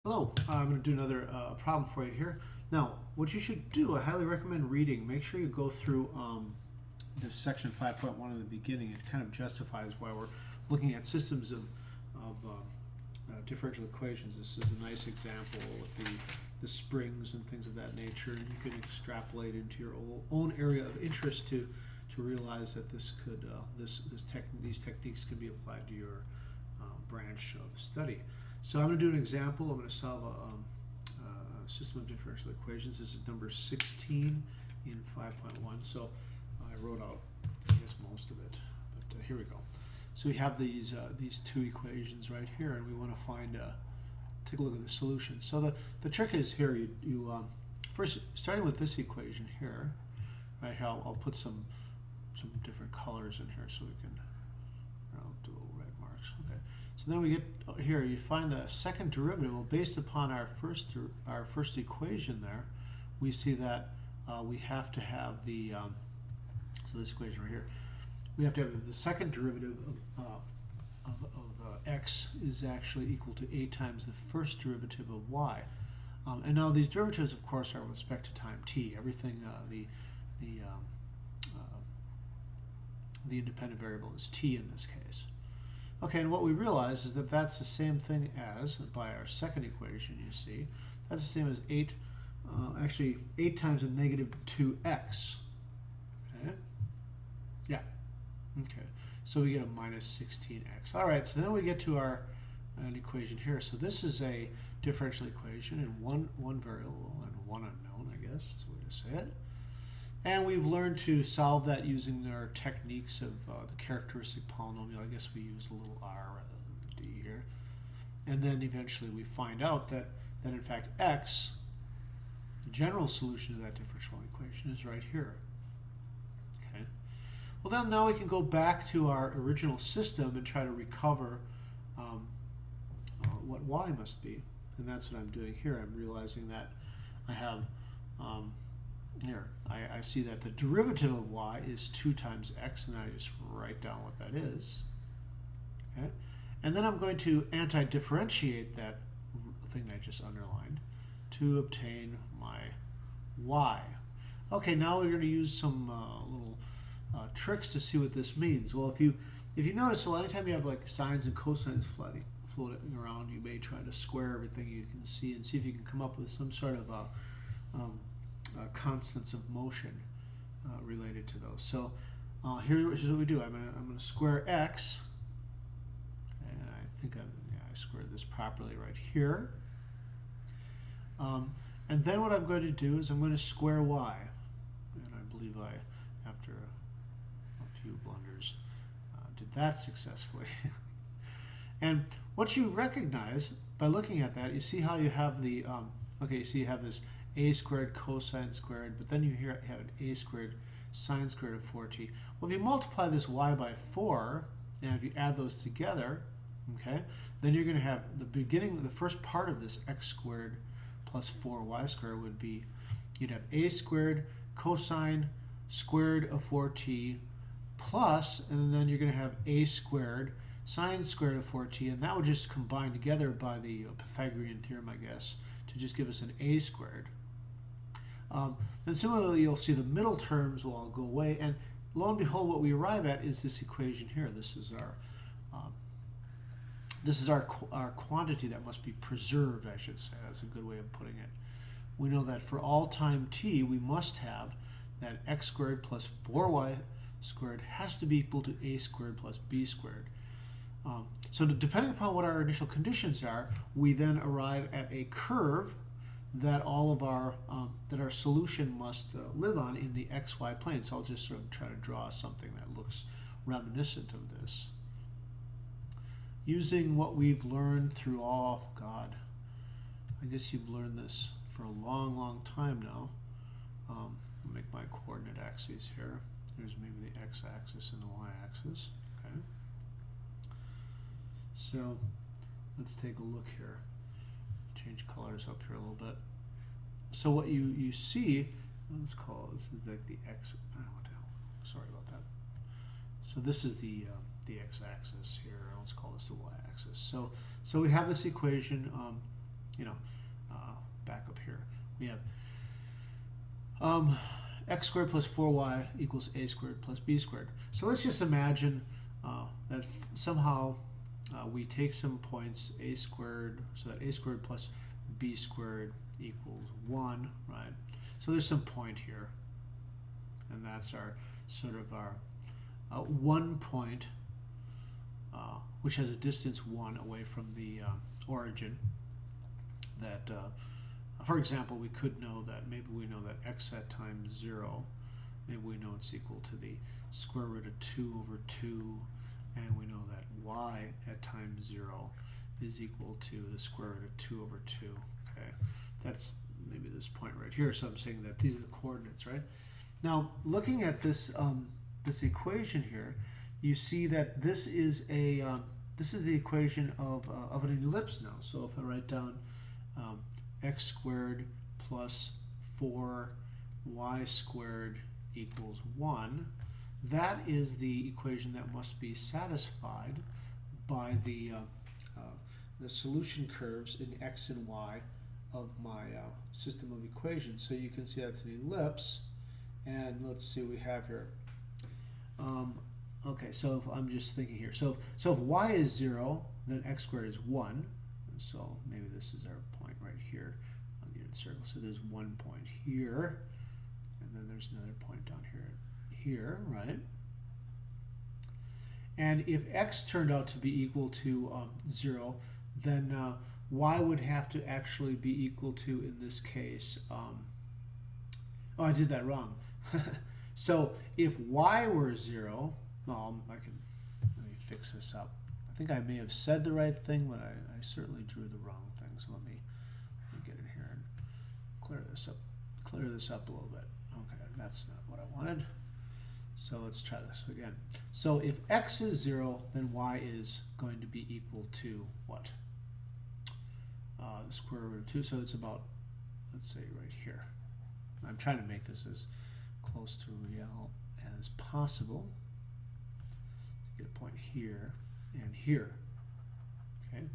Hello, I'm going to do another problem for you here. Now, what you should do, I highly recommend reading. Make sure you go through this section 5.1 in the beginning. It kind of justifies why we're looking at systems of differential equations. This is a nice example with the springs and things of that nature, and you can extrapolate into your own area of interest to realize that this could these techniques could be applied to your branch of study. So I'm going to do an example. I'm going to solve a system of differential equations. This is number 16 in 5.1. So I wrote out, I guess, most of it, but here we go. So we have these two equations right here, and we want to find take a look at the solution. So the trick is here. You first, starting with this equation here, right? I'll put some different colors in here so we can do little red marks. Okay. So then we get here. You find the second derivative. Well, based upon our first equation there, we see that we have to have the so this equation right here. We have to have the second derivative of x is actually equal to a times the first derivative of y. And now these derivatives, of course, are with respect to time t. Everything the independent variable is t in this case. Okay, and what we realize is that that's the same thing as, by our second equation, you see, that's the same as 8 times a negative 2x. Okay? Yeah. Okay. So we get a minus 16x. All right, so then we get to our an equation here. So this is a differential equation in one variable and one unknown, I guess is the way to say it. And we've learned to solve that using our techniques of the characteristic polynomial. I guess we use a little r rather than the d here. And then eventually we find out that in fact x, the general solution to that differential equation, is right here. Okay. Well, then now we can go back to our original system and try to recover what y must be. And that's what I'm doing here. I'm realizing that I have here, I see that the derivative of y is 2 times x, and I just write down what that is. Okay? And then I'm going to anti-differentiate that thing I just underlined to obtain my y. Okay, now we're going to use some little tricks to see what this means. Well, if you notice, a lot of time you have like sines and cosines floating around, you may try to square everything you can see and see if you can come up with some sort of constants of motion related to those. So here's what we do. I'm going to square x, and I think I squared this properly right here. And then what I'm going to do is I'm going to square y, and I believe I, after a few blunders, did that successfully. And what you recognize by looking at that, you see how you have the okay, so you have this a squared cosine squared, but then you have an a squared sine squared of 4t. Well, if you multiply this y by 4, and if you add those together, okay, then you're going to have the first part of this x squared plus 4y squared would be, you'd have a squared cosine squared of 4t plus, and then you're going to have a squared sine squared of 4t, and that would just combine together by the Pythagorean theorem, I guess, to just give us an a squared. Then similarly, you'll see the middle terms will all go away, and lo and behold, what we arrive at is this equation here. This is our quantity that must be preserved, I should say. That's a good way of putting it. We know that for all time t, we must have that x squared plus 4y squared has to be equal to a squared plus b squared. So depending upon what our initial conditions are, we then arrive at a curve that all of our that our solution must live on in the xy plane. So I'll just sort of try to draw something that looks reminiscent of this. Using what we've learned through I guess you've learned this for a long time now. I'll make my coordinate axes here. Here's maybe the x-axis and the y-axis. Okay. So let's take a look here. Change colors up here a little bit. So what you see, let's call this is like the x. What the hell? Sorry about that. So this is the x-axis here. Let's call this the y-axis. So we have this equation back up here. We have x squared plus 4y equals a squared plus b squared. So let's just imagine that somehow we take some points a squared, so that a squared plus b squared equals 1, right? So there's some point here, and that's our sort of our 1 point, which has a distance 1 away from the origin. That, for example, we could know that, maybe we know that x at times 0, maybe we know it's equal to the square root of 2 over 2, and we know that y at times 0 is equal to the square root of 2 over 2. Okay, that's maybe this point right here. So I'm saying that these are the coordinates, right? Now, looking at this this equation here, you see that this is a this is the equation of an ellipse now. So if I write down x squared plus 4y squared equals 1, that is the equation that must be satisfied by the solution curves in x and y of my system of equations. So you can see that's an ellipse, and let's see what we have here. Okay, so if I'm just thinking here. So if y is 0, then x squared is 1. So maybe this is our point right here on the unit circle. So there's 1 point here, and then there's another point down here, right? And if x turned out to be equal to 0, then y would have to actually be equal to, in this case, oh, I did that wrong. So if y were 0, well, let me fix this up. I think I may have said the right thing, but I certainly drew the wrong thing. So let me get in here and clear this up a little bit. Okay, that's not what I wanted. So let's try this again. So if x is 0, then y is going to be equal to what? The square root of 2. So it's about, let's say, right here. I'm trying to make this as close to real as possible. Get a point here and here. Okay.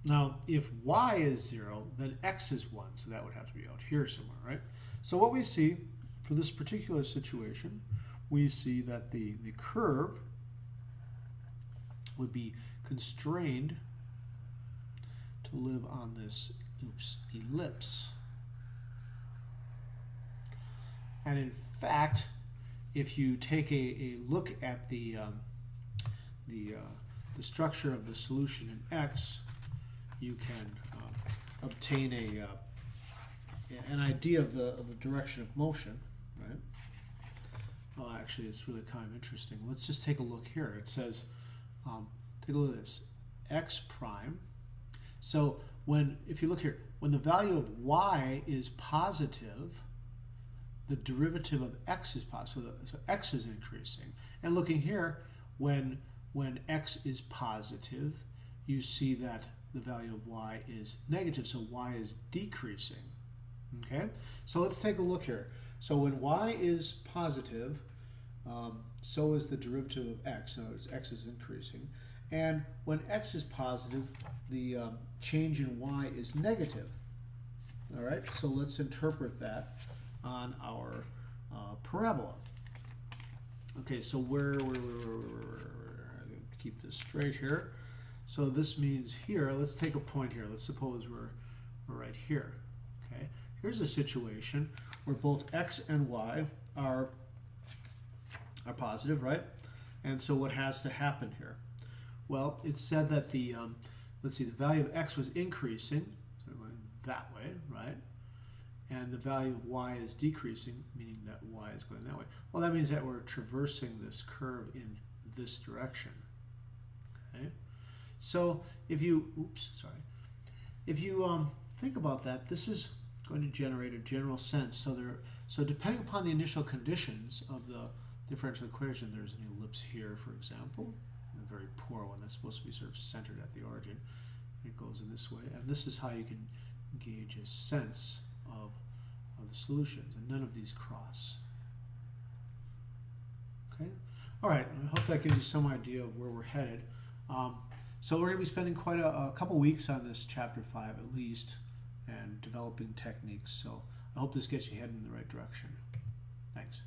Now, if y is 0, then x is 1. So that would have to be out here somewhere, right? So what we see for this particular situation, we see that the curve would be constrained to live on this ellipse. And in fact, if you take a look at the structure of the solution in x, you can obtain an idea of the direction of motion, right? Well, actually, it's really kind of interesting. Let's just take a look here. It says, take a look at this, x prime. So if you look here, when the value of y is positive, the derivative of x is positive. So x is increasing. And looking here, when x is positive, you see that the value of y is negative. So y is decreasing. Okay? So let's take a look here. So when y is positive, so is the derivative of x. In other words, x is increasing. And when x is positive, the change in y is negative. All right? So let's interpret that on our parabola. Okay, so keep this straight here. So this means here, let's take a point here. Let's suppose we're right here. Okay, here's a situation where both x and y are positive, right? And so what has to happen here? Well, it said that the let's see, the value of x was increasing, so we're going that way, right? And the value of y is decreasing, meaning that y is going that way. Well, that means that we're traversing this curve in this direction. Okay, so if you, think about that, this is going to generate a general sense. So depending upon the initial conditions of the differential equation, there's an ellipse here, for example, a very poor one that's supposed to be sort of centered at the origin. It goes in this way, and this is how you can gauge a sense of the solutions, and none of these cross. Okay, all right. I hope that gives you some idea of where we're headed. So we're going to be spending quite a couple weeks on this chapter 5 at least. and developing techniques. So I hope this gets you heading in the right direction. Thanks.